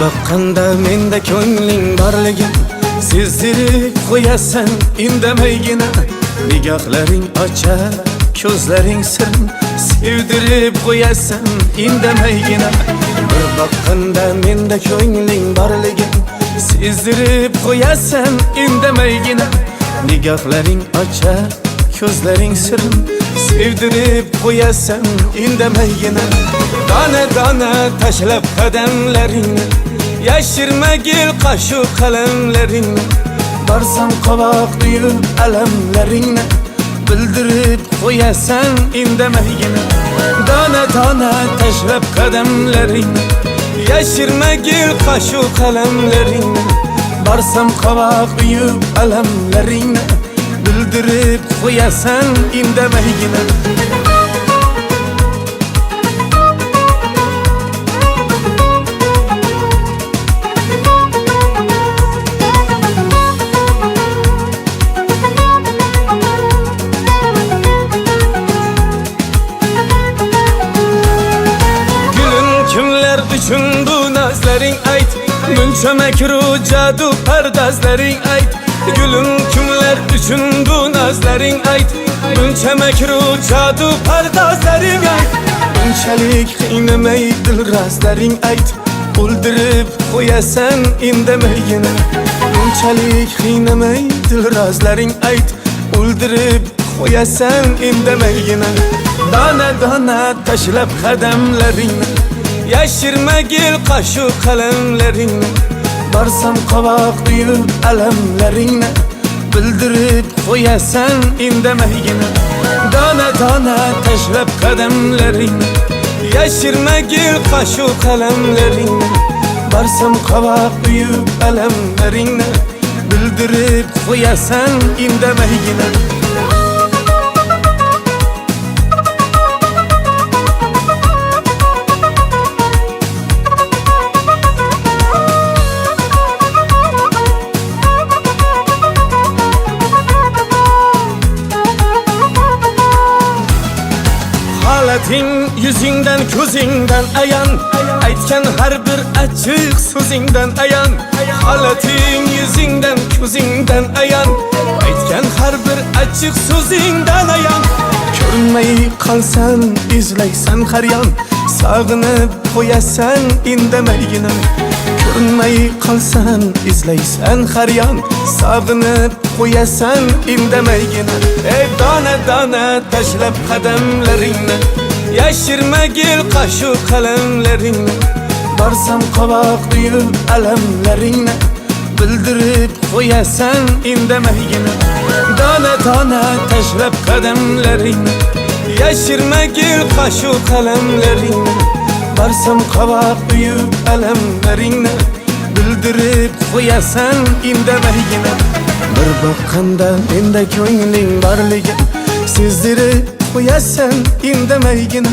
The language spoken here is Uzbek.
boqqanda menda ko'ngling borligin sezdirib qo'yasan indamaygina. Nigohlaring ochar ko'zlaring sirn sevdirib qo'yasan indamaygina. Bir boqqanda menda ko'ngling borligin sezdirib qo'yasan indamaygina. Nigohlaring ochar ko'zlaring sirn sevdirib qo'yasan indamaygina. Dona dona tashlab qadamlaringni, yashirmagil qashu qalamlaringni. Barsam qovoq tuyib alamlaringni, bildirib qo'yasan indamaygina. Dona dona tashlab qadamlaringni, yashirmagil qashu qalamlaringni. Barsam qovoq tuyib alamlaringni, bildirib qo'yasan indamaygina. Üçün bu nazlaring ayt, munchamak jadu pardazlaring ayt. Gülüm kimler üçün bu nazlaring ayt, munchamak jadu pardazlaring ayt. Bunchalik qiynamay dilrazlaring ayt, o'ldirib qo'yasan indamaygina. Bunchalik qiynamay dilrazlaring ayt, o'ldirib qo'yasan indamaygina. Dona dona tashlab qadamlaringni, yashirmagil qashu qalamlaringni. Barsam qovoq tuyib alamlaringni, bildirib qo'yasan indamaygina. Dona dona tashlab qadamlaringni, yashirmagil qashu qalamlaringni. Barsam qovoq tuyib alamlaringni, bildirib qo'yasan indamaygina. Holating yüzingdan ko'zingdan ayon, aytgan har bir achchiq so'zingdan ayon. Holating yüzingdan ko'zingdan ayon, aytgan har bir achchiq so'zingdan ayon. Ko'rinmay qolsan izlaysan har yon, sog'inib qo'yasan indamaygina. Ko'rinmay qolsan izlaysan har yon, sog'inib qo'yasan indamaygina. Ey dona dona tashlab qadamlaringni, yashirmagil qashu qalamlaringni. Barsam qovoq tuyib alamlaringni, bildirib qo'yasan indamaygina. Dona dona tashlab qadamlaringni, yashirmagil qashu qalamlaringni. Barsam qovoq tuyib alamlaringni, bildirib qo'yasan indamaygina. Bir boqqanda menda ko'ngling borligin sezdirib qo'yasan indamaygina.